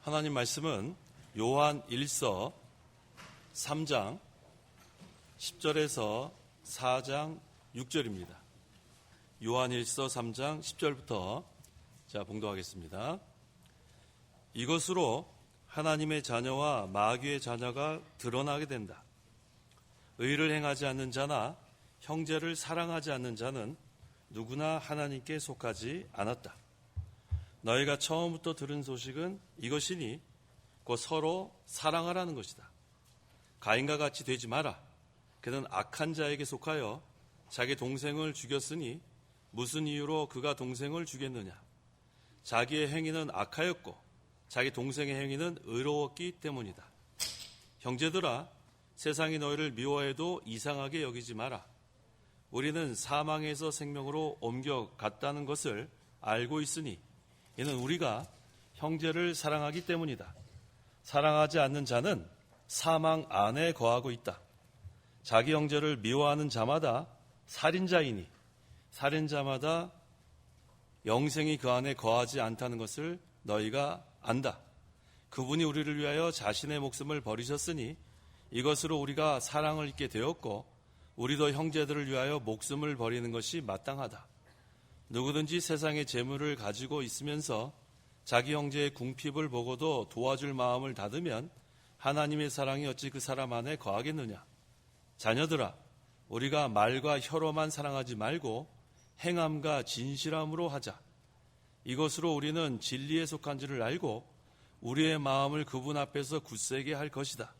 하나님 말씀은 요한 1서 3장 10절에서 4장 6절입니다. 요한 1서 3장 10절부터 봉독하겠습니다. 이것으로 하나님의 자녀와 마귀의 자녀가 드러나게 된다. 의를 행하지 않는 자나 형제를 사랑하지 않는 자는 누구나 하나님께 속하지 않았다. 너희가 처음부터 들은 소식은 이것이니 곧 서로 사랑하라는 것이다. 가인과 같이 되지 마라. 그는 악한 자에게 속하여 자기 동생을 죽였으니 무슨 이유로 그가 동생을 죽였느냐? 자기의 행위는 악하였고 자기 동생의 행위는 의로웠기 때문이다. 형제들아, 세상이 너희를 미워해도 이상하게 여기지 마라. 우리는 사망에서 생명으로 옮겨갔다는 것을 알고 있으니 이는 우리가 형제를 사랑하기 때문이다. 사랑하지 않는 자는 사망 안에 거하고 있다. 자기 형제를 미워하는 자마다 살인자이니 살인자마다 영생이 그 안에 거하지 않다는 것을 너희가 안다. 그분이 우리를 위하여 자신의 목숨을 버리셨으니 이것으로 우리가 사랑을 잊게 되었고 우리도 형제들을 위하여 목숨을 버리는 것이 마땅하다. 누구든지 세상의 재물을 가지고 있으면서 자기 형제의 궁핍을 보고도 도와줄 마음을 닫으면 하나님의 사랑이 어찌 그 사람 안에 거하겠느냐? 자녀들아, 우리가 말과 혀로만 사랑하지 말고 행함과 진실함으로 하자. 이것으로 우리는 진리에 속한 줄을 알고 우리의 마음을 그분 앞에서 굳세게 할 것이다.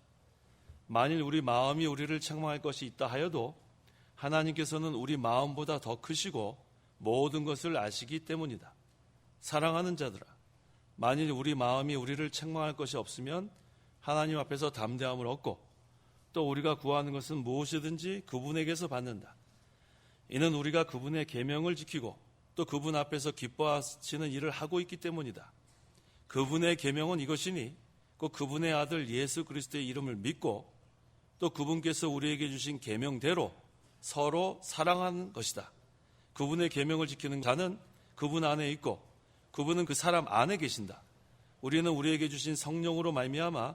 만일 우리 마음이 우리를 책망할 것이 있다 하여도 하나님께서는 우리 마음보다 더 크시고 모든 것을 아시기 때문이다. 사랑하는 자들아, 만일 우리 마음이 우리를 책망할 것이 없으면 하나님 앞에서 담대함을 얻고 또 우리가 구하는 것은 무엇이든지 그분에게서 받는다. 이는 우리가 그분의 계명을 지키고 또 그분 앞에서 기뻐하시는 일을 하고 있기 때문이다. 그분의 계명은 이것이니 곧 그분의 아들 예수 그리스도의 이름을 믿고 또 그분께서 우리에게 주신 계명대로 서로 사랑하는 것이다. 그분의 계명을 지키는 자는 그분 안에 있고 그분은 그 사람 안에 계신다. 우리는 우리에게 주신 성령으로 말미암아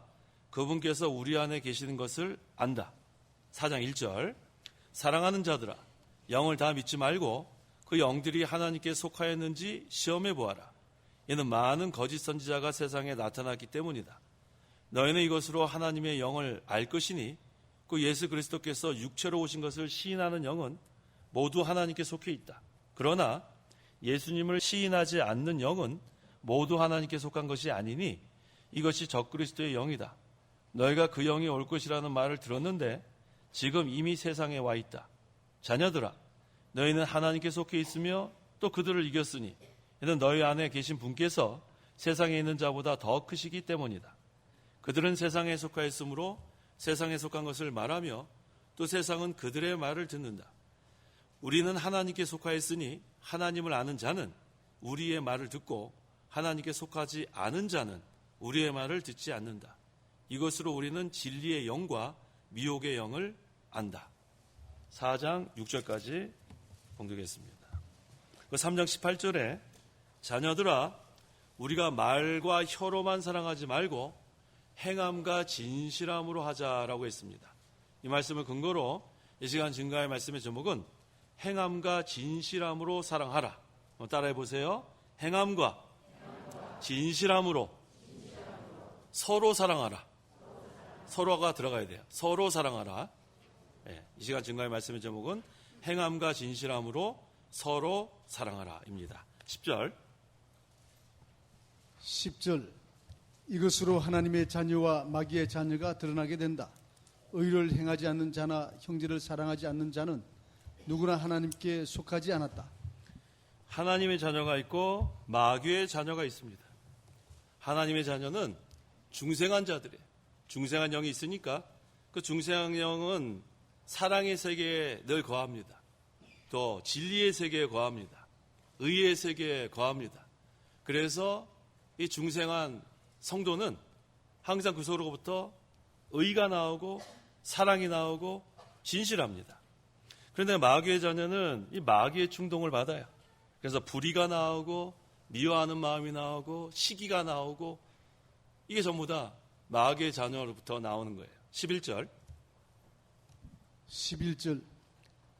그분께서 우리 안에 계시는 것을 안다. 4장 1절 사랑하는 자들아, 영을 다 믿지 말고 그 영들이 하나님께 속하였는지 시험해 보아라. 이는 많은 거짓 선지자가 세상에 나타났기 때문이다. 너희는 이것으로 하나님의 영을 알 것이니 그 예수 그리스도께서 육체로 오신 것을 시인하는 영은 모두 하나님께 속해 있다. 그러나 예수님을 시인하지 않는 영은 모두 하나님께 속한 것이 아니니 이것이 적그리스도의 영이다. 너희가 그 영이 올 것이라는 말을 들었는데 지금 이미 세상에 와 있다. 자녀들아, 너희는 하나님께 속해 있으며 또 그들을 이겼으니 이는 너희 안에 계신 분께서 세상에 있는 자보다 더 크시기 때문이다. 그들은 세상에 속하였으므로 세상에 속한 것을 말하며 또 세상은 그들의 말을 듣는다. 우리는 하나님께 속하였으니 하나님을 아는 자는 우리의 말을 듣고 하나님께 속하지 않은 자는 우리의 말을 듣지 않는다. 이것으로 우리는 진리의 영과 미혹의 영을 안다. 4장 6절까지 봉독했습니다. 3장 18절에 자녀들아, 우리가 말과 혀로만 사랑하지 말고 행함과 진실함으로 하자라고 했습니다. 이 말씀을 근거로 이 시간 증거의 말씀의 제목은 행함과 진실함으로 사랑하라. 따라해 보세요. 행함과 진실함으로 서로 사랑하라. 서로가 들어가야 돼요. 서로 사랑하라. 네, 이 시간 증거의 말씀의 제목은 행함과 진실함으로 서로 사랑하라입니다. 10절 이것으로 하나님의 자녀와 마귀의 자녀가 드러나게 된다. 의를 행하지 않는 자나 형제를 사랑하지 않는 자는 누구나 하나님께 속하지 않았다. 하나님의 자녀가 있고 마귀의 자녀가 있습니다. 하나님의 자녀는 중생한 자들이에요. 중생한 영이 있으니까 그 중생한 영은 사랑의 세계에 늘 거합니다. 또 진리의 세계에 거합니다. 의의 세계에 거합니다. 그래서 이 중생한 성도는 항상 그 속으로부터 의가 나오고 사랑이 나오고 진실합니다. 그런데 마귀의 자녀는 이 마귀의 충동을 받아요. 그래서 불의가 나오고 미워하는 마음이 나오고 시기가 나오고 이게 전부 다 마귀의 자녀로부터 나오는 거예요. 11절. 11절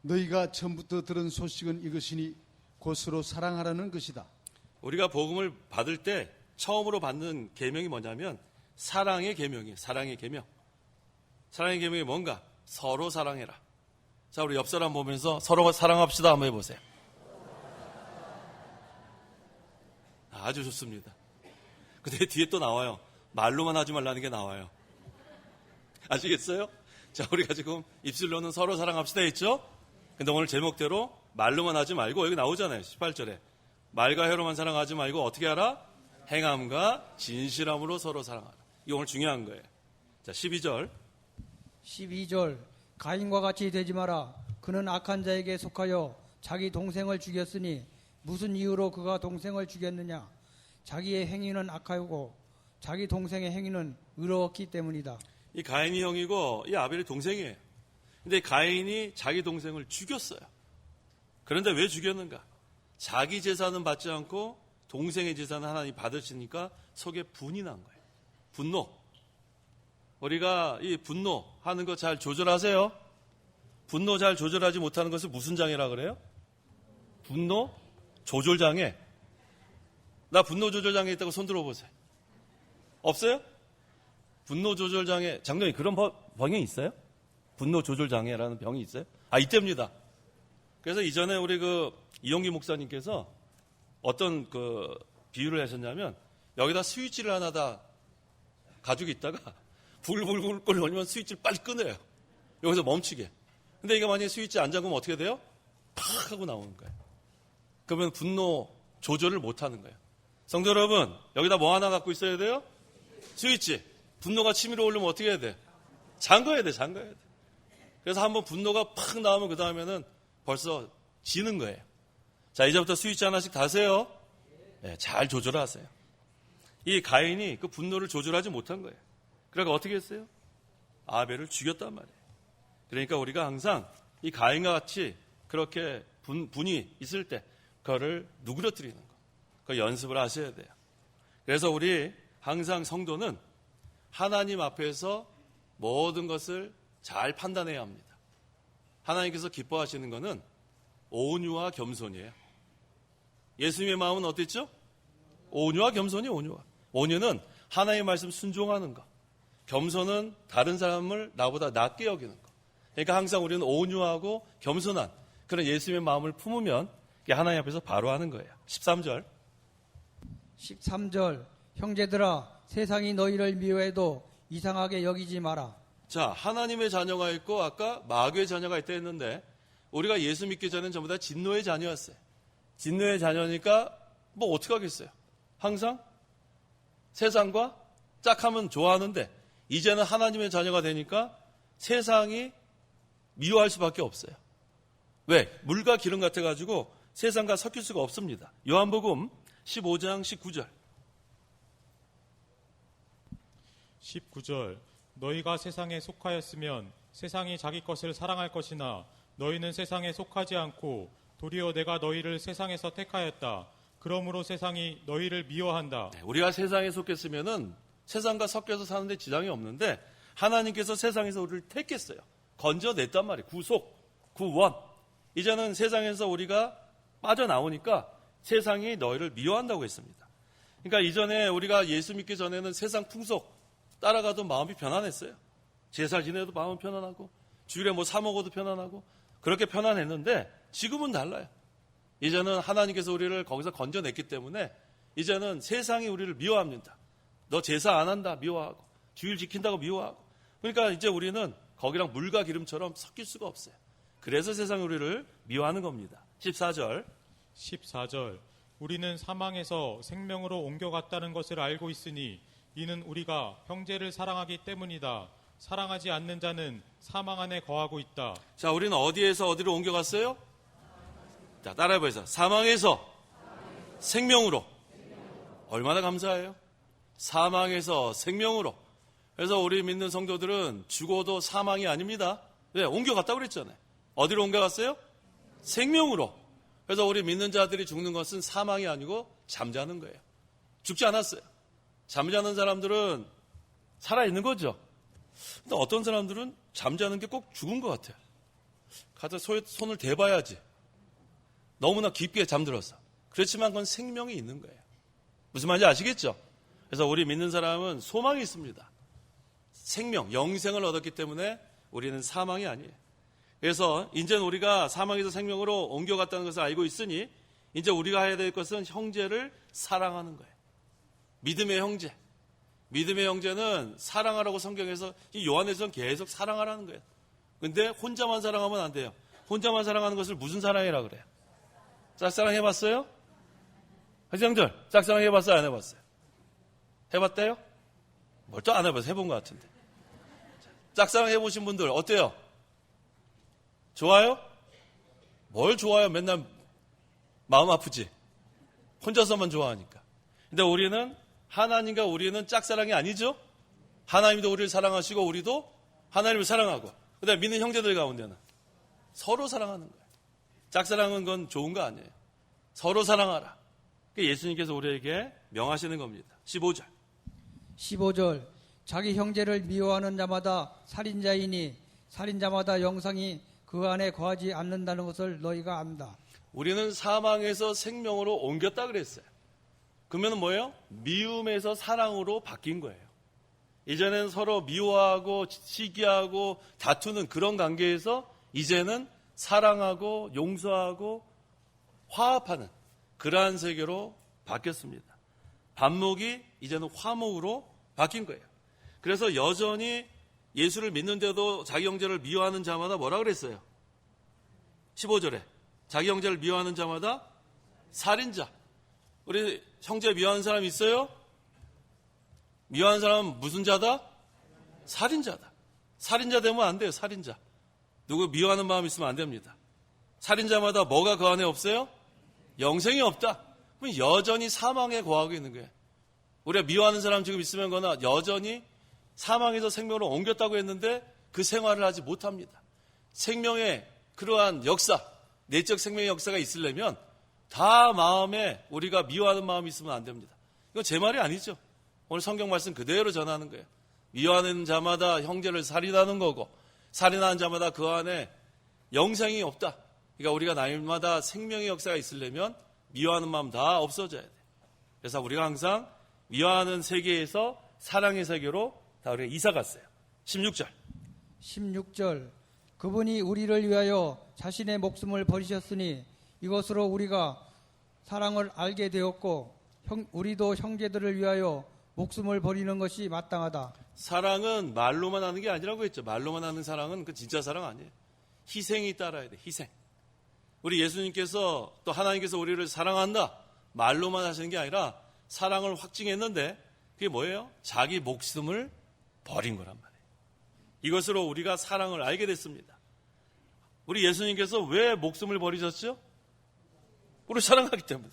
너희가 처음부터 들은 소식은 이것이니 곧 서로 사랑하라는 것이다. 우리가 복음을 받을 때 처음으로 받는 계명이 뭐냐면 사랑의 계명이에요. 사랑의 계명. 사랑의 계명이 뭔가? 서로 사랑해라. 자, 우리 옆 사람 보면서 서로 사랑합시다 한번 해보세요. 아주 좋습니다. 근데 뒤에 또 나와요. 말로만 하지 말라는 게 나와요. 아시겠어요? 자, 우리가 지금 입술로는 서로 사랑합시다 했죠? 근데 오늘 제목대로 말로만 하지 말고 여기 나오잖아요. 18절에. 말과 혀로만 사랑하지 말고 어떻게 하라? 행함과 진실함으로 서로 사랑하라. 이게 오늘 중요한 거예요. 자, 12절. 12절 가인과 같이 되지 마라. 그는 악한 자에게 속하여 자기 동생을 죽였으니 무슨 이유로 그가 동생을 죽였느냐? 자기의 행위는 악하고 자기 동생의 행위는 의로웠기 때문이다. 이 가인이 형이고 이 아벨이 동생이에요. 근데 가인이 자기 동생을 죽였어요. 그런데 왜 죽였는가? 자기 제사는 받지 않고 동생의 제사는 하나님 받으시니까 속에 분이 난 거예요. 분노. 우리가 이 분노하는 거 잘 조절하세요. 분노 잘 조절하지 못하는 것을 무슨 장애라 그래요? 분노 조절장애. 나 분노 조절장애 있다고 손 들어보세요. 없어요? 분노 조절장애. 장로님 그런 병이 있어요? 분노 조절장애라는 병이 있어요? 아, 이때입니다. 그래서 이전에 우리 이용기 목사님께서 어떤 비유를 하셨냐면 여기다 스위치를 하나 다 가지고 있다가 불불불 끓으면 스위치를 빨리 끊어요. 여기서 멈추게. 근데 이게 만약에 스위치 안 잠그면 어떻게 돼요? 팍 하고 나오는 거예요. 그러면 분노 조절을 못 하는 거예요. 성도 여러분, 여기다 뭐 하나 갖고 있어야 돼요? 스위치. 분노가 치밀어 오르면 어떻게 해야 돼? 잠가야 돼. 그래서 한번 분노가 팍 나오면 그 다음에는 벌써 지는 거예요. 자, 이제부터 스위치 하나씩 다세요. 네, 잘 조절하세요. 이 가인이 그 분노를 조절하지 못한 거예요. 그러니까 어떻게 했어요? 아벨을 죽였단 말이에요. 그러니까 우리가 항상 이 가인과 같이 그렇게 분이 있을 때 그거를 누그러뜨리는 거. 그 연습을 하셔야 돼요. 그래서 우리 항상 성도는 하나님 앞에서 모든 것을 잘 판단해야 합니다. 하나님께서 기뻐하시는 것은 온유와 겸손이에요. 예수님의 마음은 어땠죠? 온유와 겸손이에요. 온유는 하나님의 말씀 순종하는 것. 겸손은 다른 사람을 나보다 낮게 여기는 것. 그러니까 항상 우리는 온유하고 겸손한 그런 예수님의 마음을 품으면 하나님 앞에서 바로 하는 거예요. 13절. 13절 형제들아 세상이 너희를 미워해도 이상하게 여기지 마라. 자, 하나님의 자녀가 있고 아까 마귀의 자녀가 있다 했는데 우리가 예수 믿기 전에는 전부 다 진노의 자녀였어요. 진노의 자녀니까 뭐 어떻게 하겠어요? 항상 세상과 짝하면 좋아하는데 이제는 하나님의 자녀가 되니까 세상이 미워할 수밖에 없어요. 왜? 물과 기름 같아가지고 세상과 섞일 수가 없습니다. 요한복음 15장 19절. 19절 너희가 세상에 속하였으면 세상이 자기 것을 사랑할 것이나 너희는 세상에 속하지 않고 도리어 내가 너희를 세상에서 택하였다. 그러므로 세상이 너희를 미워한다. 네, 우리가 세상에 속했으면은 세상과 섞여서 사는데 지장이 없는데 하나님께서 세상에서 우리를 택했어요. 건져냈단 말이에요. 구속, 구원. 이제는 세상에서 우리가 빠져나오니까 세상이 너희를 미워한다고 했습니다. 그러니까 이전에 우리가 예수 믿기 전에는 세상 풍속 따라가도 마음이 편안했어요. 제사 지내도 마음은 편안하고 주일에 뭐 사 먹어도 편안하고 그렇게 편안했는데 지금은 달라요. 이제는 하나님께서 우리를 거기서 건져냈기 때문에 이제는 세상이 우리를 미워합니다. 너 제사 안 한다 미워하고 주일 지킨다고 미워하고 그러니까 이제 우리는 거기랑 물과 기름처럼 섞일 수가 없어요. 그래서 세상이 우리를 미워하는 겁니다. 14절 14절 우리는 사망에서 생명으로 옮겨갔다는 것을 알고 있으니 이는 우리가 형제를 사랑하기 때문이다. 사랑하지 않는 자는 사망 안에 거하고 있다. 자, 우리는 어디에서 어디로 옮겨갔어요? 자, 따라해보세요. 사망에서 생명으로. 얼마나 감사해요? 사망에서 생명으로. 그래서 우리 믿는 성도들은 죽어도 사망이 아닙니다. 왜? 옮겨갔다고 그랬잖아요. 어디로 옮겨갔어요? 생명으로. 그래서 우리 믿는 자들이 죽는 것은 사망이 아니고 잠자는 거예요. 죽지 않았어요. 잠자는 사람들은 살아있는 거죠. 근데 어떤 사람들은 잠자는 게 꼭 죽은 것 같아요. 가서 손을 대봐야지. 너무나 깊게 잠들어서. 그렇지만 그건 생명이 있는 거예요. 무슨 말인지 아시겠죠? 그래서 우리 믿는 사람은 소망이 있습니다. 생명, 영생을 얻었기 때문에 우리는 사망이 아니에요. 그래서 이제는 우리가 사망에서 생명으로 옮겨갔다는 것을 알고 있으니 이제 우리가 해야 될 것은 형제를 사랑하는 거예요. 믿음의 형제. 믿음의 형제는 사랑하라고 성경에서 요한에서는 계속 사랑하라는 거예요. 근데 혼자만 사랑하면 안 돼요. 혼자만 사랑하는 것을 무슨 사랑이라 그래요? 짝사랑 해봤어요? 학생들 짝사랑 해봤어요? 안 해봤어요? 해봤대요? 뭘 또 안 해봤어요? 해본 것 같은데. 짝사랑 해보신 분들 어때요? 좋아요? 뭘 좋아요? 맨날 마음 아프지? 혼자서만 좋아하니까. 근데 우리는 하나님과 우리는 짝사랑이 아니죠? 하나님도 우리를 사랑하시고 우리도 하나님을 사랑하고 그다음에 믿는 형제들 가운데는 서로 사랑하는 거예요. 짝사랑은 건 좋은 거 아니에요. 서로 사랑하라. 예수님께서 우리에게 명하시는 겁니다. 15절. 15절 자기 형제를 미워하는 자마다 살인자이니 살인자마다 영생이 그 안에 거하지 않는다는 것을 너희가 안다. 우리는 사망에서 생명으로 옮겼다 그랬어요. 그러면 뭐예요? 미움에서 사랑으로 바뀐 거예요. 이제는 서로 미워하고 시기하고 다투는 그런 관계에서 이제는 사랑하고 용서하고 화합하는 그러한 세계로 바뀌었습니다. 반목이 이제는 화목으로 바뀐 거예요. 그래서 여전히 예수를 믿는데도 자기 형제를 미워하는 자마다 뭐라 그랬어요? 15절에 자기 형제를 미워하는 자마다 살인자. 우리 형제 미워하는 사람 있어요? 미워하는 사람은 무슨 자다? 살인자다. 살인자 되면 안 돼요. 살인자. 누구 미워하는 마음 있으면 안 됩니다. 살인자마다 뭐가 그 안에 없어요? 영생이 없다. 그럼 여전히 사망에 거하고 있는 거예요. 우리가 미워하는 사람 지금 있으면 거나 여전히 사망에서 생명으로 옮겼다고 했는데 그 생활을 하지 못합니다. 생명의 그러한 역사, 내적 생명의 역사가 있으려면 다 마음에 우리가 미워하는 마음이 있으면 안 됩니다. 이건 제 말이 아니죠. 오늘 성경 말씀 그대로 전하는 거예요. 미워하는 자마다 형제를 살인하는 거고 살인하는 자마다 그 안에 영생이 없다. 그러니까 우리가 날마다 생명의 역사가 있으려면 미워하는 마음 다 없어져야 돼요. 그래서 우리가 항상 미워하는 세계에서 사랑의 세계로 다 우리가 이사 갔어요. 16절. 16절 그분이 우리를 위하여 자신의 목숨을 버리셨으니 이것으로 우리가 사랑을 알게 되었고 우리도 형제들을 위하여 목숨을 버리는 것이 마땅하다. 사랑은 말로만 하는 게 아니라고 했죠. 말로만 하는 사랑은 그 진짜 사랑 아니에요. 희생이 따라야 돼. 희생. 우리 예수님께서 또 하나님께서 우리를 사랑한다. 말로만 하시는 게 아니라 사랑을 확증했는데 그게 뭐예요? 자기 목숨을 버린 거란 말이에요. 이것으로 우리가 사랑을 알게 됐습니다. 우리 예수님께서 왜 목숨을 버리셨죠? 우리 사랑하기 때문에.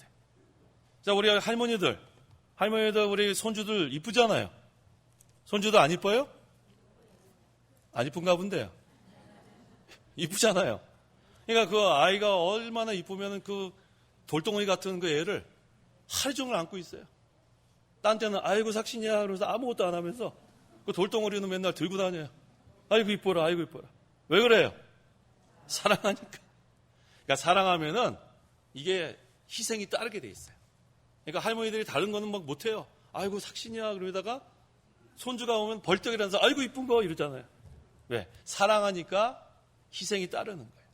자, 우리 할머니들 우리 손주들 이쁘잖아요. 손주도 안 이뻐요? 안 이쁜가 본데요. 이쁘잖아요. 그러니까 그 아이가 얼마나 이쁘면 그 돌덩어리 같은 그 애를 하루 종일 안고 있어요. 딴 때는 아이고 삭신이야 그러면서 아무것도 안 하면서 그 돌덩어리는 맨날 들고 다녀요. 아이고 이뻐라, 아이고 이뻐라. 왜 그래요? 사랑하니까. 그러니까 사랑하면은 이게 희생이 따르게 돼 있어요. 그러니까 할머니들이 다른 거는 막 못해요. 아이고 삭신이야 그러다가 손주가 오면 벌떡이라면서 아이고 이쁜 거 이러잖아요. 왜? 사랑하니까 희생이 따르는 거예요.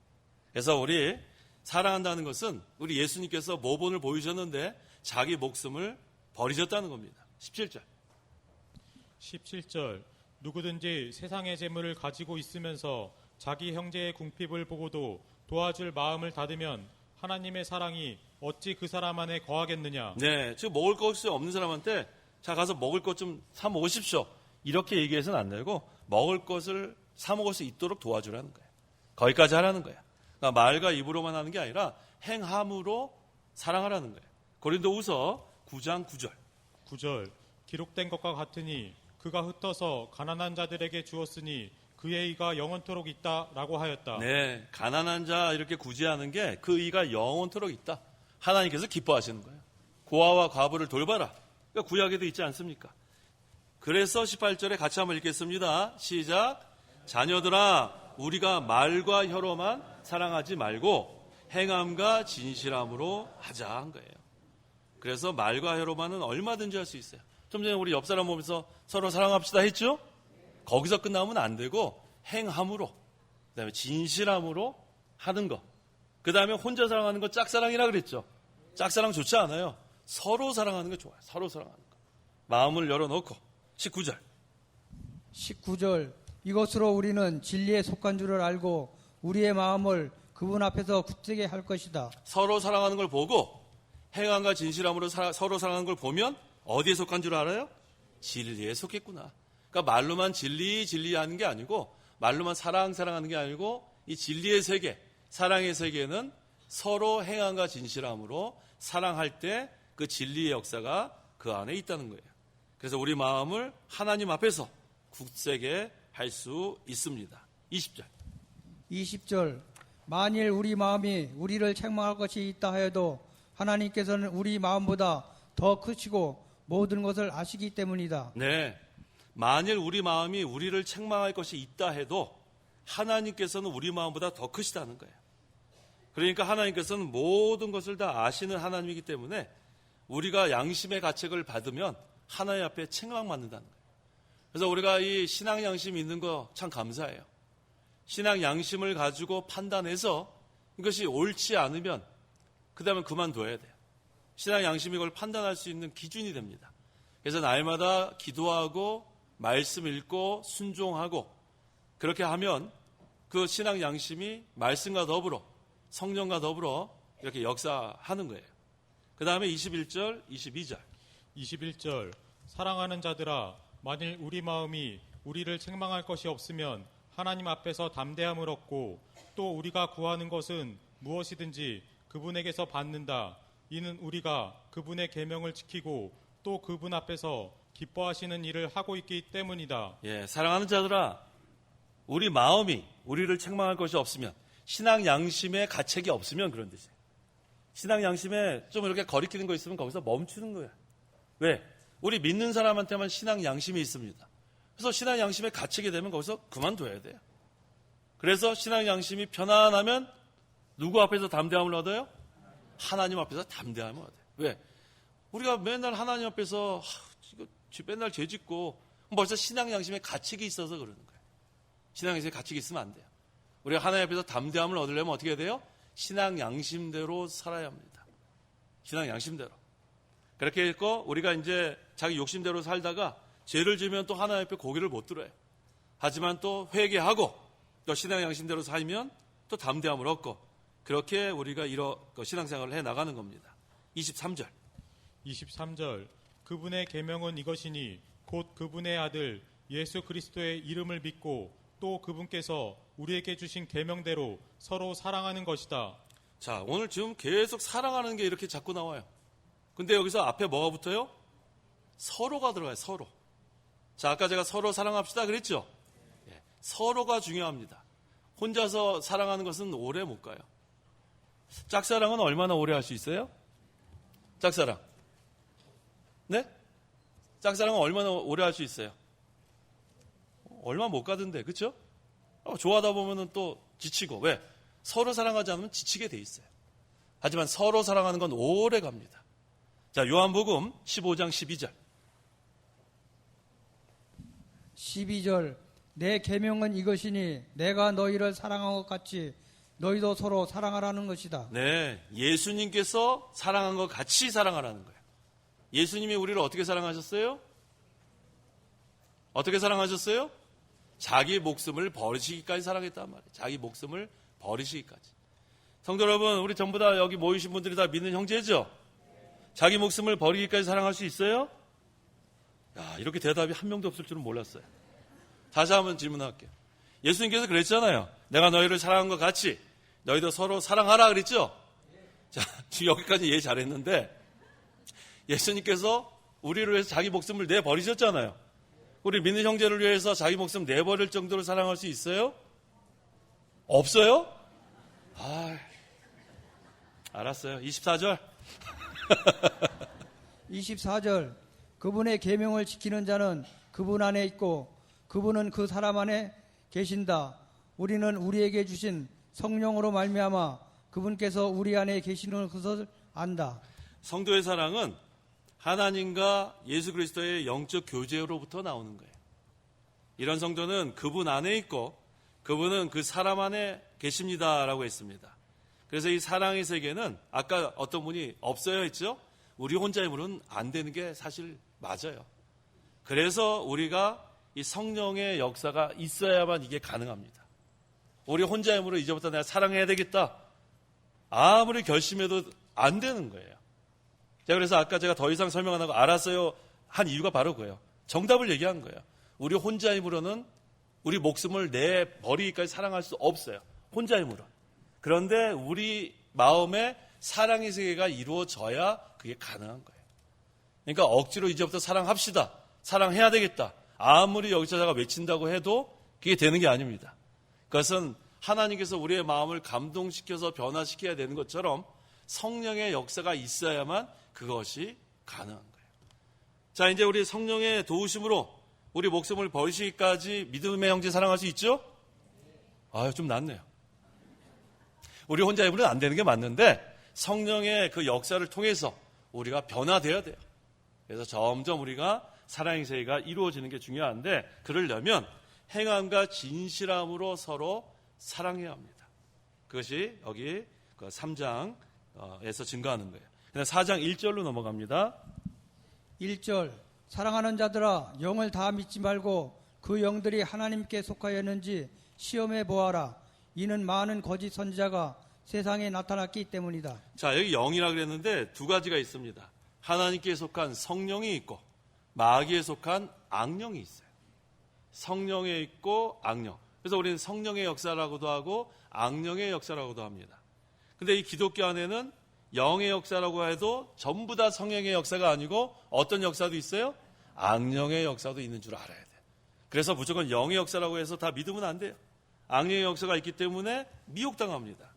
그래서 우리 사랑한다는 것은 우리 예수님께서 모본을 보이셨는데 자기 목숨을 버리셨다는 겁니다. 17절. 17절 누구든지 세상의 재물을 가지고 있으면서 자기 형제의 궁핍을 보고도 도와줄 마음을 닫으면 하나님의 사랑이 어찌 그 사람 안에 거하겠느냐. 네, 지금 먹을 것이 없는 사람한테 자 가서 먹을 것 좀 사 먹으십시오. 이렇게 얘기해서는 안 되고 먹을 것을 사 먹을 수 있도록 도와주라는 거예요. 거기까지 하라는 거예요. 그러니까 말과 입으로만 하는 게 아니라 행함으로 사랑하라는 거예요. 고린도후서 9장 9절. 9절 기록된 것과 같으니 그가 흩어서 가난한 자들에게 주었으니 그의 의가 영원토록 있다라고 하였다. 네, 가난한 자 이렇게 구제하는 게 그 의가 영원토록 있다. 하나님께서 기뻐하시는 거예요. 고아와 과부를 돌봐라. 그러니까 구약에도 있지 않습니까? 그래서 18절에 같이 한번 읽겠습니다. 시작. 자녀들아, 우리가 말과 혀로만 사랑하지 말고 행함과 진실함으로 하자 한 거예요. 그래서 말과 혀로만은 얼마든지 할 수 있어요. 좀 전에 우리 옆 사람 보면서 서로 사랑합시다 했죠? 거기서 끝나면 안 되고 행함으로, 그다음에 진실함으로 하는 거. 그다음에 혼자 사랑하는 거 짝사랑이라 그랬죠. 짝사랑 좋지 않아요. 서로 사랑하는 거 좋아요. 서로 사랑하는 거. 마음을 열어놓고. 19절. 19절 이것으로 우리는 진리에 속한 줄을 알고 우리의 마음을 그분 앞에서 굳세게 할 것이다. 서로 사랑하는 걸 보고 행함과 진실함으로 서로 사랑하는 걸 보면 어디에 속한 줄 알아요? 진리에 속했구나. 그러니까 말로만 진리하는 게 아니고 말로만 사랑하는 게 아니고 이 진리의 세계, 사랑의 세계는 서로 행함과 진실함으로 사랑할 때 그 진리의 역사가 그 안에 있다는 거예요. 그래서 우리 마음을 하나님 앞에서 굳세게 할 수 있습니다. 20절. 20절 만일 우리 마음이 우리를 책망할 것이 있다 하여도 하나님께서는 우리 마음보다 더 크시고 모든 것을 아시기 때문이다. 네. 만일 우리 마음이 우리를 책망할 것이 있다 해도 하나님께서는 우리 마음보다 더 크시다는 거예요. 그러니까 하나님께서는 모든 것을 다 아시는 하나님이기 때문에 우리가 양심의 가책을 받으면 하나님 앞에 책망받는다는 거예요. 그래서 우리가 이 신앙 양심이 있는 거 참 감사해요. 신앙 양심을 가지고 판단해서 이것이 옳지 않으면 그 다음에 그만둬야 돼요. 신앙 양심이 이걸 판단할 수 있는 기준이 됩니다. 그래서 날마다 기도하고 말씀 읽고 순종하고 그렇게 하면 그 신앙 양심이 말씀과 더불어 성령과 더불어 이렇게 역사하는 거예요. 그 다음에 21절, 22절. 21절 사랑하는 자들아 만일 우리 마음이 우리를 책망할 것이 없으면 하나님 앞에서 담대함을 얻고 또 우리가 구하는 것은 무엇이든지 그분에게서 받는다. 이는 우리가 그분의 계명을 지키고 또 그분 앞에서 기뻐하시는 일을 하고 있기 때문이다. 예, 사랑하는 자들아, 우리 마음이 우리를 책망할 것이 없으면, 신앙 양심의 가책이 없으면 그런 뜻이에요. 신앙 양심에 좀 이렇게 거리끼는 거 있으면 거기서 멈추는 거야. 왜? 우리 믿는 사람한테만 신앙 양심이 있습니다. 그래서 신앙 양심에 갇히게 되면 거기서 그만둬야 돼요. 그래서 신앙 양심이 편안하면 누구 앞에서 담대함을 얻어요? 하나님 앞에서 담대함을 얻어요. 왜? 우리가 맨날 하나님 앞에서 맨날 죄 짓고 벌써 신앙 양심에 가책이 있어서 그러는 거예요. 신앙 양심에 가책이 있으면 안 돼요. 우리가 하나님 앞에서 담대함을 얻으려면 어떻게 해야 돼요? 신앙 양심대로 살아야 합니다. 신앙 양심대로. 그렇게 했고 우리가 이제 자기 욕심대로 살다가 죄를 지으면 또 하나님 앞에 고개를 못 들어요. 하지만 또 회개하고 또 신앙 양심대로 살면 또 담대함을 얻고 그렇게 우리가 신앙생활을 해나가는 겁니다. 23절. 23절 그분의 계명은 이것이니 곧 그분의 아들 예수 그리스도의 이름을 믿고 또 그분께서 우리에게 주신 계명대로 서로 사랑하는 것이다. 자, 오늘 지금 계속 사랑하는 게 이렇게 자꾸 나와요. 근데 여기서 앞에 뭐가 붙어요? 서로가 들어가요. 서로. 자, 아까 제가 서로 사랑합시다 그랬죠? 예, 서로가 중요합니다. 혼자서 사랑하는 것은 오래 못 가요. 짝사랑은 얼마나 오래 할 수 있어요? 짝사랑. 네? 짝사랑은 얼마나 오래 할 수 있어요? 얼마 못 가던데, 그렇죠? 좋아하다 보면은 또 지치고. 왜? 서로 사랑하지 않으면 지치게 돼 있어요. 하지만 서로 사랑하는 건 오래 갑니다. 자, 요한복음 15장 12절. 12절 내 계명은 이것이니 내가 너희를 사랑한 것 같이 너희도 서로 사랑하라는 것이다. 네, 예수님께서 사랑한 것 같이 사랑하라는 거예요. 예수님이 우리를 어떻게 사랑하셨어요? 어떻게 사랑하셨어요? 자기 목숨을 버리시기까지 사랑했단 말이에요. 자기 목숨을 버리시기까지. 성도 여러분, 우리 전부 다 여기 모이신 분들이 다 믿는 형제죠? 자기 목숨을 버리기까지 사랑할 수 있어요? 야, 이렇게 대답이 한 명도 없을 줄은 몰랐어요. 다시 한번 질문할게요. 예수님께서 그랬잖아요. 내가 너희를 사랑한 것 같이 너희도 서로 사랑하라 그랬죠? 자, 지금 여기까지 이해 잘했는데 예수님께서 우리를 위해서 자기 목숨을 내버리셨잖아요. 우리 믿는 형제를 위해서 자기 목숨 내버릴 정도로 사랑할 수 있어요? 없어요? 알았어요. 24절. 24절 그분의 계명을 지키는 자는 그분 안에 있고 그분은 그 사람 안에 계신다. 우리는 우리에게 주신 성령으로 말미암아 그분께서 우리 안에 계시는 것을 안다. 성도의 사랑은 하나님과 예수 그리스도의 영적 교제로부터 나오는 거예요. 이런 성도는 그분 안에 있고 그분은 그 사람 안에 계십니다라고 했습니다. 그래서 이 사랑의 세계는 아까 어떤 분이 없어요 했죠? 우리 혼자 힘으로는 안 되는 게 사실 맞아요. 그래서 우리가 이 성령의 역사가 있어야만 이게 가능합니다. 우리 혼자 힘으로 이제부터 내가 사랑해야 되겠다. 아무리 결심해도 안 되는 거예요. 자, 그래서 아까 제가 더 이상 설명 안 하고 알았어요 한 이유가 바로 그거예요. 정답을 얘기한 거예요. 우리 혼자 힘으로는 우리 목숨을 내버리기까지 사랑할 수 없어요. 혼자 힘으로. 그런데 우리 마음에 사랑의 세계가 이루어져야 그게 가능한 거예요. 그러니까 억지로 이제부터 사랑합시다. 사랑해야 되겠다. 아무리 여기저기가 외친다고 해도 그게 되는 게 아닙니다. 그것은 하나님께서 우리의 마음을 감동시켜서 변화시켜야 되는 것처럼 성령의 역사가 있어야만 그것이 가능한 거예요. 자, 이제 우리 성령의 도우심으로 우리 목숨을 버리시기까지 믿음의 형제 사랑할 수 있죠? 아유, 좀 낫네요. 우리 혼자 힘으로는 안 되는 게 맞는데 성령의 그 역사를 통해서 우리가 변화되어야 돼요. 그래서 점점 우리가 사랑의 세계가 이루어지는 게 중요한데 그러려면 행함과 진실함으로 서로 사랑해야 합니다. 그것이 여기 3장에서 증거하는 거예요. 그다음 4장 1절로 넘어갑니다. 1절 사랑하는 자들아 영을 다 믿지 말고 그 영들이 하나님께 속하였는지 시험해 보아라. 이는 많은 거짓 선지자가 세상에 나타났기 때문이다. 자, 여기 영이라 그랬는데 두 가지가 있습니다. 하나님께 속한 성령이 있고 마귀에 속한 악령이 있어요. 성령에 있고 악령. 그래서 우리는 성령의 역사라고도 하고 악령의 역사라고도 합니다. 근데 이 기독교 안에는 영의 역사라고 해도 전부 다 성령의 역사가 아니고 어떤 역사도 있어요? 악령의 역사도 있는 줄 알아야 돼요. 그래서 무조건 영의 역사라고 해서 다 믿으면 안 돼요. 악령의 역사가 있기 때문에 미혹당합니다.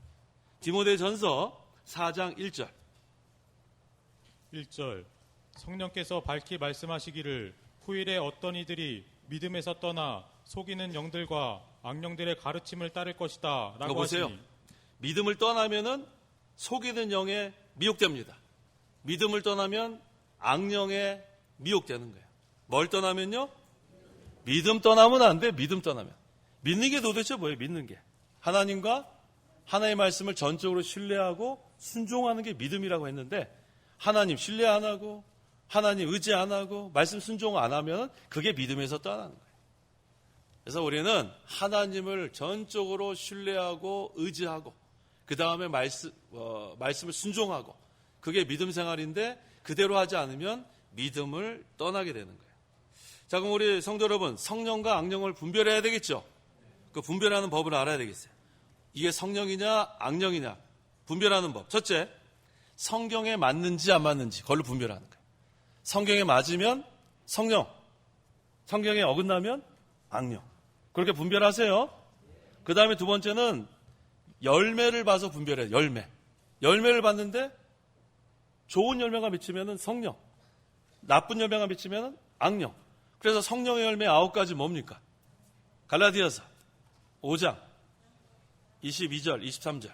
디모데전서 4장 1절. 1절 성령께서 밝히 말씀하시기를 후일에 어떤 이들이 믿음에서 떠나 속이는 영들과 악령들의 가르침을 따를 것이다 라고 보세요. 하시니 믿음을 떠나면은 속이는 영에 미혹됩니다. 믿음을 떠나면 악령에 미혹되는 거예요. 뭘 떠나면요? 믿음 떠나면 안 돼. 믿음 떠나면. 믿는 게 도대체 뭐예요? 믿는 게. 하나님과 하나님의 말씀을 전적으로 신뢰하고 순종하는 게 믿음이라고 했는데 하나님 신뢰 안 하고 하나님 의지 안 하고 말씀 순종 안 하면 그게 믿음에서 떠나는 거예요. 그래서 우리는 하나님을 전적으로 신뢰하고 의지하고 그 다음에 말씀을 순종하고 그게 믿음 생활인데 그대로 하지 않으면 믿음을 떠나게 되는 거예요. 자, 그럼 우리 성도 여러분, 성령과 악령을 분별해야 되겠죠? 그 분별하는 법을 알아야 되겠어요. 이게 성령이냐 악령이냐 분별하는 법. 첫째, 성경에 맞는지 안 맞는지 그걸로 분별하는 거예요. 성경에 맞으면 성령, 성경에 어긋나면 악령. 그렇게 분별하세요. 그 다음에 두 번째는 열매를 봐서 분별해요. 열매를 봤는데 좋은 열매가 맺히면 성령, 나쁜 열매가 맺히면 악령. 그래서 성령의 열매 9가지 뭡니까? 갈라디아서 5장 22절 23절.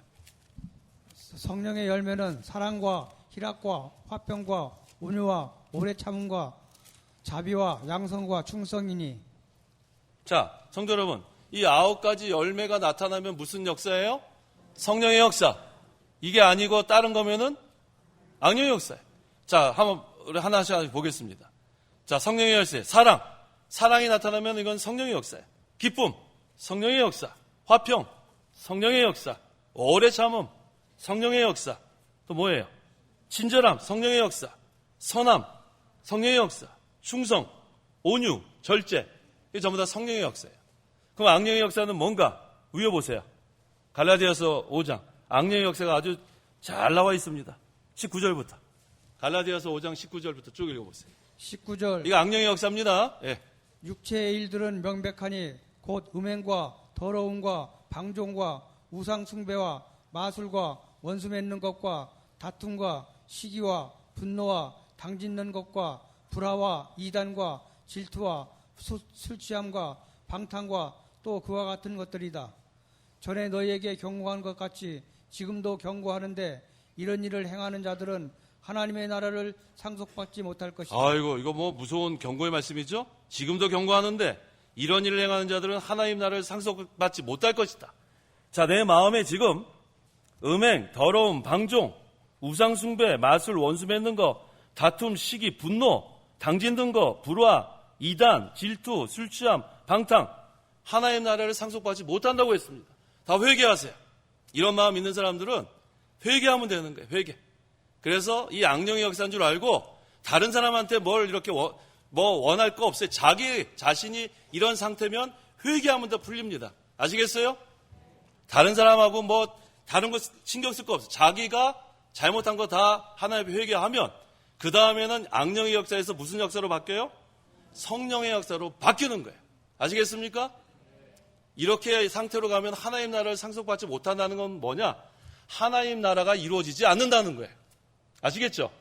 성령의 열매는 사랑과 희락과 화평과 온유와 오래 참음과 자비와 양성과 충성이니. 자, 성도 여러분, 이 9가지 열매가 나타나면 무슨 역사예요? 성령의 역사. 이게 아니고 다른 거면은 악령의 역사예요. 자, 한번 우리 하나씩 보겠습니다. 자, 성령의 열쇠, 사랑이 나타나면 이건 성령의 역사예요. 기쁨, 성령의 역사. 화평, 성령의 역사. 오래 참음, 성령의 역사. 또 뭐예요? 친절함, 성령의 역사. 선함, 성령의 역사. 충성, 온유, 절제. 이게 전부 다 성령의 역사예요. 그럼 악령의 역사는 뭔가? 위에 보세요. 갈라디아서 5장. 악령의 역사가 아주 잘 나와 있습니다. 19절부터. 갈라디아서 5장 19절부터 쭉 읽어보세요. 19절 이거 악령의 역사입니다. 예. 육체의 일들은 명백하니 곧 음행과 더러움과 방종과 우상숭배와 마술과 원수 맺는 것과 다툼과 시기와 분노와 당짓는 것과 불화와 이단과 질투와 술 취함과 방탕과 또 그와 같은 것들이다. 전에 너희에게 경고한 것 같이 지금도 경고하는데 이런 일을 행하는 자들은 하나님의 나라를 상속받지 못할 것이다. 아이고, 이거 뭐 무서운 경고의 말씀이죠? 지금도 경고하는데 이런 일을 행하는 자들은 하나님 나라를 상속받지 못할 것이다. 자, 내 마음에 지금 음행, 더러움, 방종, 우상숭배, 마술, 원수 맺는 거, 다툼, 시기, 분노, 당진 든 거, 불화, 이단, 질투, 술 취함, 방탕, 하나님 나라를 상속받지 못한다고 했습니다. 다 회개하세요. 이런 마음 있는 사람들은 회개하면 되는 거예요. 회개. 그래서 이 악령의 역사인 줄 알고 다른 사람한테 뭘 이렇게 원할 거 없어요. 자기 자신이 이런 상태면 회개하면 더 풀립니다. 아시겠어요? 다른 사람하고 뭐 다른 거 신경 쓸 거 없어요. 자기가 잘못한 거 다 하나님 앞에 회개하면 그 다음에는 악령의 역사에서 무슨 역사로 바뀌어요? 성령의 역사로 바뀌는 거예요. 아시겠습니까? 이렇게 상태로 가면 하나님 나라를 상속받지 못한다는 건 뭐냐? 하나님 나라가 이루어지지 않는다는 거예요. 아시겠죠?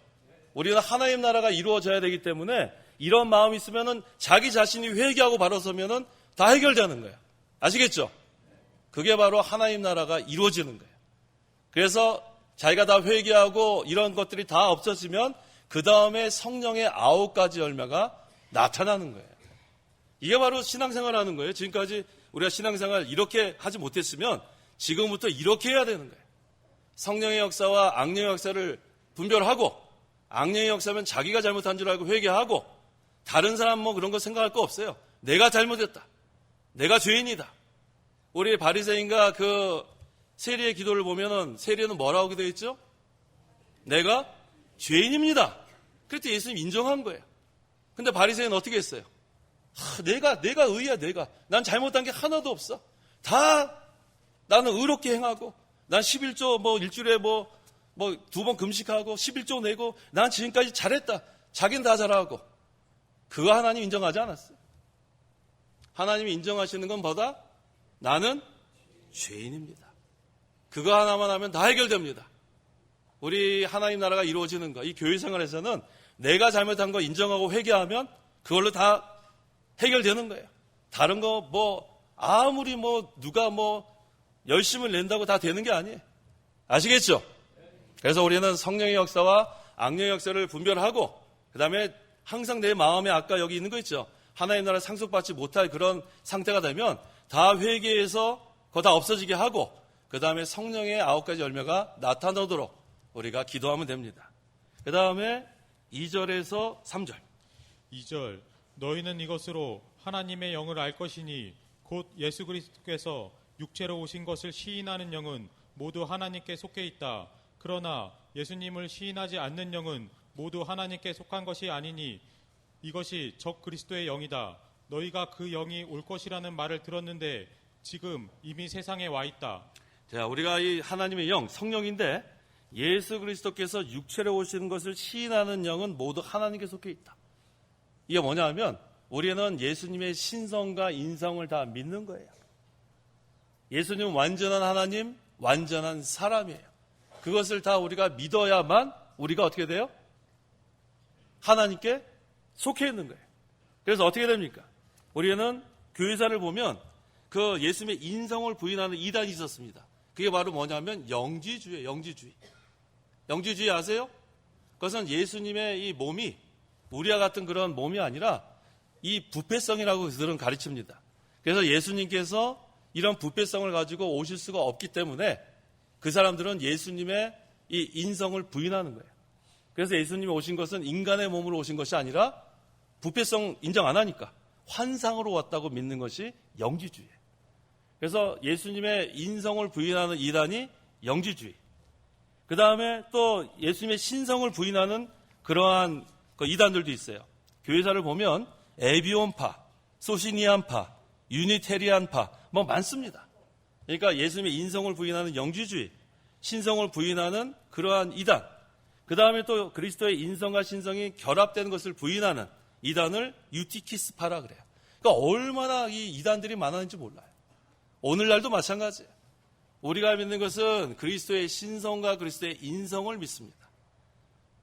우리는 하나님 나라가 이루어져야 되기 때문에 이런 마음이 있으면은 자기 자신이 회개하고 바로 서면은 다 해결되는 거예요. 아시겠죠? 그게 바로 하나님 나라가 이루어지는 거예요. 그래서 자기가 다 회개하고 이런 것들이 다 없어지면 그 다음에 성령의 9가지 열매가 나타나는 거예요. 이게 바로 신앙생활 하는 거예요. 지금까지 우리가 신앙생활 이렇게 하지 못했으면 지금부터 이렇게 해야 되는 거예요. 성령의 역사와 악령의 역사를 분별하고 악령의 역사면 자기가 잘못한 줄 알고 회개하고 다른 사람 뭐 그런 거 생각할 거 없어요. 내가 잘못했다. 내가 죄인이다. 우리 바리새인과 그 세리의 기도를 보면은 세리는 뭐라고 기도했죠? 내가 죄인입니다. 그랬더니 예수님 인정한 거예요. 근데 바리새인은 어떻게 했어요? 내가 의야, 내가. 난 잘못한 게 하나도 없어. 다 나는 의롭게 행하고 난 11조 뭐 일주일에 뭐 2번 금식하고 11조 내고 난 지금까지 잘했다. 자기는 다 잘하고. 그거 하나님 인정하지 않았어요. 하나님이 인정하시는 건 뭐다? 나는 죄인입니다. 그거 하나만 하면 다 해결됩니다. 우리 하나님 나라가 이루어지는 거, 이 교회 생활에서는 내가 잘못한 거 인정하고 회개하면 그걸로 다 해결되는 거예요. 다른 거 아무리 누가 열심을 낸다고 다 되는 게 아니에요. 아시겠죠? 그래서 우리는 성령의 역사와 악령의 역사를 분별하고 그 다음에 항상 내 마음에 아까 여기 있는 거 있죠. 하나님 나라 상속받지 못할 그런 상태가 되면 다 회개해서 그거 다 없어지게 하고 그 다음에 성령의 9가지 열매가 나타나도록 우리가 기도하면 됩니다. 그 다음에 2절에서 3절. 2절 너희는 이것으로 하나님의 영을 알 것이니 곧 예수 그리스도께서 육체로 오신 것을 시인하는 영은 모두 하나님께 속해 있다. 그러나 예수님을 시인하지 않는 영은 모두 하나님께 속한 것이 아니니 이것이 적 그리스도의 영이다. 너희가 그 영이 올 것이라는 말을 들었는데 지금 이미 세상에 와 있다. 자, 우리가 이 하나님의 영, 성령인데 예수 그리스도께서 육체로 오시는 것을 시인하는 영은 모두 하나님께 속해 있다. 이게 뭐냐 하면 우리는 예수님의 신성과 인성을 다 믿는 거예요. 예수님은 완전한 하나님, 완전한 사람이에요. 그것을 다 우리가 믿어야만 우리가 어떻게 돼요? 하나님께 속해 있는 거예요. 그래서 어떻게 됩니까? 우리는 교회사를 보면 그 예수님의 인성을 부인하는 이단이 있었습니다. 그게 바로 뭐냐면 영지주의예요. 영지주의. 영지주의 아세요? 그것은 예수님의 이 몸이 우리와 같은 그런 몸이 아니라 이 부패성이라고 그들은 가르칩니다. 그래서 예수님께서 이런 부패성을 가지고 오실 수가 없기 때문에 그 사람들은 예수님의 이 인성을 부인하는 거예요. 그래서 예수님이 오신 것은 인간의 몸으로 오신 것이 아니라 부패성 인정 안 하니까 환상으로 왔다고 믿는 것이 영지주의예요. 그래서 예수님의 인성을 부인하는 이단이 영지주의. 그 다음에 또 예수님의 신성을 부인하는 그러한 이단들도 있어요. 교회사를 보면 에비온파, 소시니안파, 유니테리안파 많습니다. 그러니까 예수님의 인성을 부인하는 영지주의, 신성을 부인하는 그러한 이단, 그 다음에 또 그리스도의 인성과 신성이 결합되는 것을 부인하는 이단을 유티키스파라 그래요. 그러니까 얼마나 이 이단들이 많았는지 몰라요. 오늘날도 마찬가지예요. 우리가 믿는 것은 그리스도의 신성과 그리스도의 인성을 믿습니다.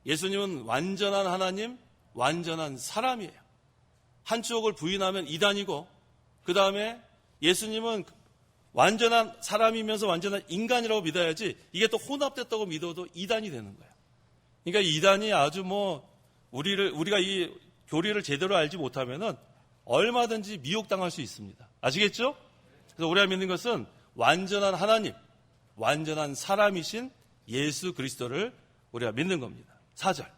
예수님은 완전한 하나님, 완전한 사람이에요. 한쪽을 부인하면 이단이고, 그 다음에 예수님은 완전한 사람이면서 완전한 인간이라고 믿어야지, 이게 또 혼합됐다고 믿어도 이단이 되는 거예요. 그러니까 이단이 아주 우리가 이 교리를 제대로 알지 못하면은 얼마든지 미혹당할 수 있습니다. 아시겠죠? 그래서 우리가 믿는 것은 완전한 하나님, 완전한 사람이신 예수 그리스도를 우리가 믿는 겁니다. 4절.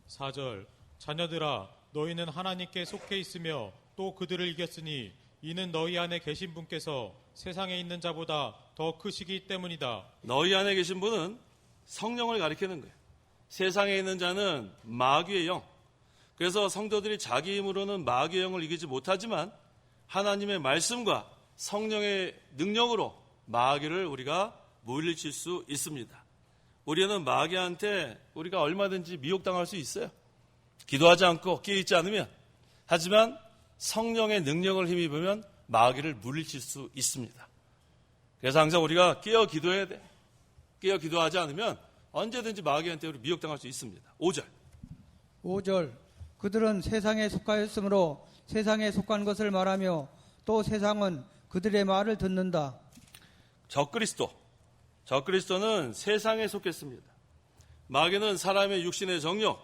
4절 자녀들아 너희는 하나님께 속해 있으며 또 그들을 이겼으니 이는 너희 안에 계신 분께서 세상에 있는 자보다 더 크시기 때문이다. 너희 안에 계신 분은 성령을 가리키는 거예요. 세상에 있는 자는 마귀의 영. 그래서 성도들이 자기 힘으로는 마귀의 영을 이기지 못하지만 하나님의 말씀과 성령의 능력으로 마귀를 우리가 물리칠 수 있습니다. 우리는 마귀한테 우리가 얼마든지 미혹당할 수 있어요. 기도하지 않고 깨어있지 않으면. 하지만 성령의 능력을 힘입으면 마귀를 물리칠 수 있습니다. 그래서 항상 우리가 깨어 기도해야 돼. 깨어 기도하지 않으면 언제든지 마귀한테 우리 미혹당할 수 있습니다. 5절. 5절 그들은 세상에 속하였으므로 세상에 속한 것을 말하며 또 세상은 그들의 말을 듣는다. 적그리스도는 세상에 속했습니다. 마귀는 사람의 육신의 정욕,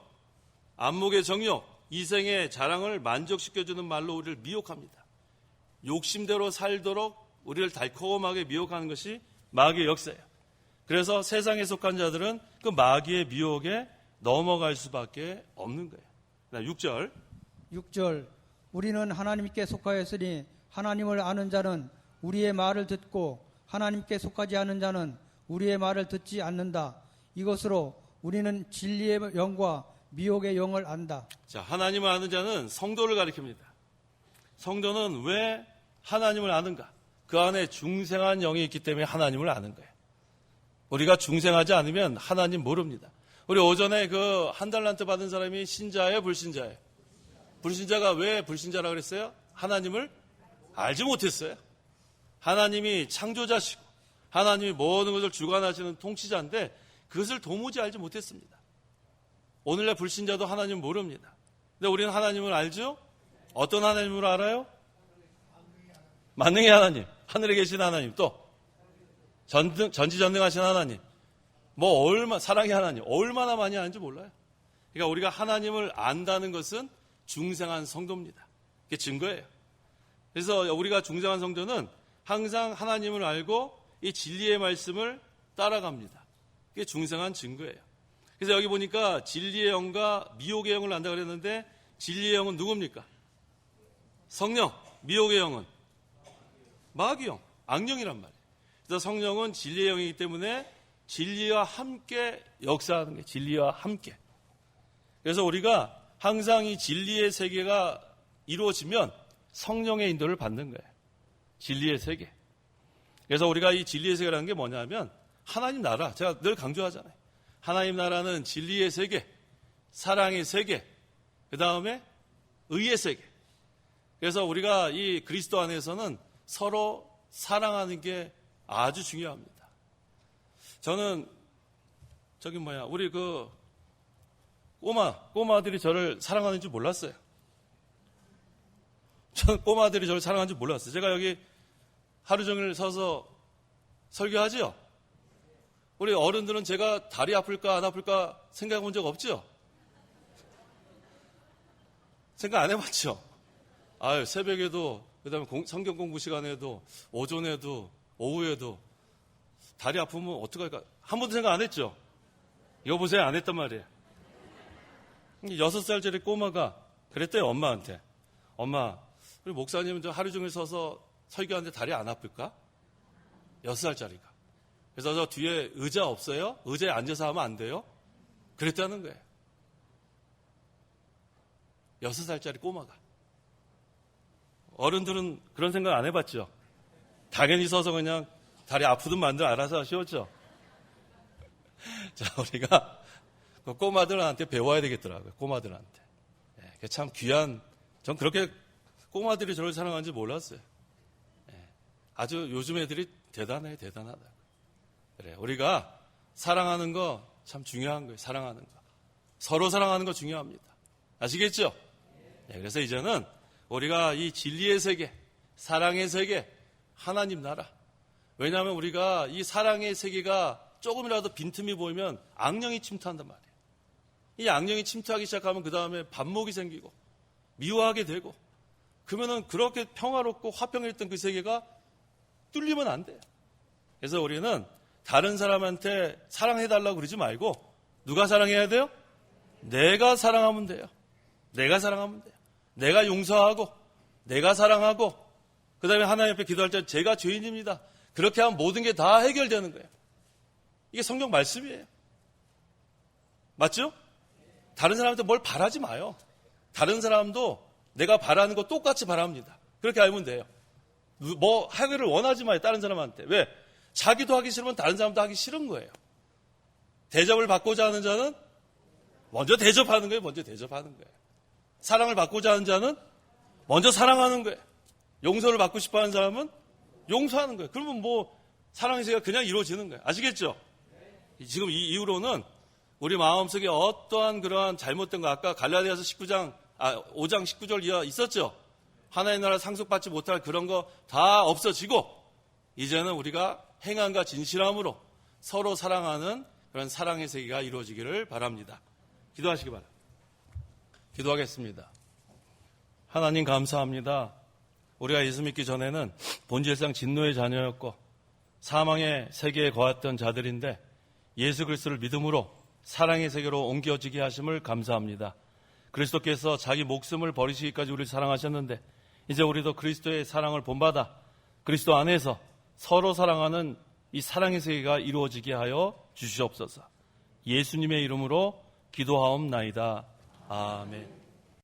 안목의 정욕, 이생의 자랑을 만족시켜주는 말로 우리를 미혹합니다. 욕심대로 살도록 우리를 달콤하게 미혹하는 것이 마귀의 역사예요. 그래서 세상에 속한 자들은 그 마귀의 미혹에 넘어갈 수밖에 없는 거예요. 6절. 6절 우리는 하나님께 속하였으니 하나님을 아는 자는 우리의 말을 듣고 하나님께 속하지 않은 자는 우리의 말을 듣지 않는다. 이것으로 우리는 진리의 영과 미혹의 영을 안다. 자, 하나님을 아는 자는 성도를 가리킵니다. 성도는 왜 하나님을 아는가? 그 안에 중생한 영이 있기 때문에 하나님을 아는 거예요. 우리가 중생하지 않으면 하나님 모릅니다. 우리 오전에 그 한 달란트 받은 사람이 신자예요, 불신자예요? 불신자가 왜 불신자라고 그랬어요? 하나님을 알지 못했어요. 하나님이 창조자시고 하나님이 모든 것을 주관하시는 통치자인데 그것을 도무지 알지 못했습니다. 오늘날 불신자도 하나님 모릅니다. 근데 우리는 하나님을 알죠? 어떤 하나님으로 알아요? 만능의 하나님, 하늘에 계신 하나님, 또 전지전능하신 하나님, 사랑의 하나님, 얼마나 많이 아는지 몰라요. 그러니까 우리가 하나님을 안다는 것은 중생한 성도입니다. 그게 증거예요. 그래서 우리가 중생한 성도는 항상 하나님을 알고 이 진리의 말씀을 따라갑니다. 그게 중생한 증거예요. 그래서 여기 보니까 진리의 영과 미혹의 영을 안다 그랬는데 진리의 영은 누굽니까? 성령. 미혹의 영은 마귀 영, 악령이란 말이에요. 그래서 성령은 진리의 영이기 때문에 진리와 함께 역사하는 게 진리와 함께. 그래서 우리가 항상 이 진리의 세계가 이루어지면 성령의 인도를 받는 거예요. 진리의 세계. 그래서 우리가 이 진리의 세계라는 게 뭐냐면 하나님 나라, 제가 늘 강조하잖아요. 하나님 나라는 진리의 세계, 사랑의 세계, 그 다음에 의의 세계. 그래서 우리가 이 그리스도 안에서는 서로 사랑하는 게 아주 중요합니다. 저는 우리 그 꼬마들이 저를 사랑하는 줄 몰랐어요. 저는 꼬마들이 저를 사랑하는 줄 몰랐어요. 제가 여기 하루 종일 서서 설교하지요? 우리 어른들은 제가 다리 아플까 안 아플까 생각해 본 적 없죠? 생각 안 해봤죠? 새벽에도, 그 다음에 성경 공부 시간에도, 오전에도, 오후에도 다리 아프면 어떡할까? 한 번도 생각 안 했죠? 이거 보세요, 안 했단 말이에요. 6살짜리 꼬마가 그랬대요, 엄마한테. 엄마, 우리 목사님은 저 하루 종일 서서 설교하는데 다리 안 아플까? 6살짜리가. 그래서 저 뒤에 의자 없어요? 의자에 앉아서 하면 안 돼요? 그랬다는 거예요. 6살짜리 꼬마가. 어른들은 그런 생각 안 해봤죠? 당연히 서서 그냥 다리 아프든 만든 알아서 하시었죠? 자, 우리가 그 꼬마들한테 배워야 되겠더라고요. 꼬마들한테. 그게 참 귀한, 전 그렇게 꼬마들이 저를 사랑하는지 몰랐어요. 아주 요즘 애들이 대단하다. 그래, 우리가 사랑하는 거 참 중요한 거예요. 사랑하는 거. 서로 사랑하는 거 중요합니다. 아시겠죠? 네, 그래서 이제는 우리가 이 진리의 세계, 사랑의 세계, 하나님 나라. 왜냐하면 우리가 이 사랑의 세계가 조금이라도 빈틈이 보이면 악령이 침투한단 말이에요. 이 악령이 침투하기 시작하면 그 다음에 반목이 생기고 미워하게 되고, 그러면은 그렇게 평화롭고 화평했던 그 세계가 뚫리면 안 돼요. 그래서 우리는 다른 사람한테 사랑해달라고 그러지 말고 누가 사랑해야 돼요? 내가 사랑하면 돼요. 내가 사랑하면 돼요. 내가 용서하고 내가 사랑하고, 그 다음에 하나님 앞에 기도할 때 제가 죄인입니다. 그렇게 하면 모든 게 다 해결되는 거예요. 이게 성경 말씀이에요. 맞죠? 다른 사람한테 뭘 바라지 마요. 다른 사람도 내가 바라는 거 똑같이 바랍니다. 그렇게 알면 돼요. 뭐 하기를 원하지 마요. 다른 사람한테. 왜? 자기도 하기 싫으면 다른 사람도 하기 싫은 거예요. 대접을 받고자 하는 자는 먼저 대접하는 거예요. 먼저 대접하는 거예요. 사랑을 받고자 하는 자는 먼저 사랑하는 거예요. 용서를 받고 싶어하는 사람은 용서하는 거예요. 그러면 뭐 사랑의 세계가 그냥 이루어지는 거예요. 아시겠죠? 지금 이 이후로는 우리 마음속에 어떠한 그러한 잘못된 거, 아까 갈라디아서 5장 19절 이하 있었죠? 하나님 나라 상속받지 못할 그런 거 다 없어지고, 이제는 우리가 행함과 진실함으로 서로 사랑하는 그런 사랑의 세계가 이루어지기를 바랍니다. 기도하시기 바랍니다. 기도하겠습니다. 하나님 감사합니다. 우리가 예수 믿기 전에는 본질상 진노의 자녀였고 사망의 세계에 거했던 자들인데, 예수 그리스도를 믿음으로 사랑의 세계로 옮겨지게 하심을 감사합니다. 그리스도께서 자기 목숨을 버리시기까지 우리를 사랑하셨는데, 이제 우리도 그리스도의 사랑을 본받아 그리스도 안에서 서로 사랑하는 이 사랑의 세계가 이루어지게 하여 주시옵소서. 예수님의 이름으로 기도하옵나이다. 아멘.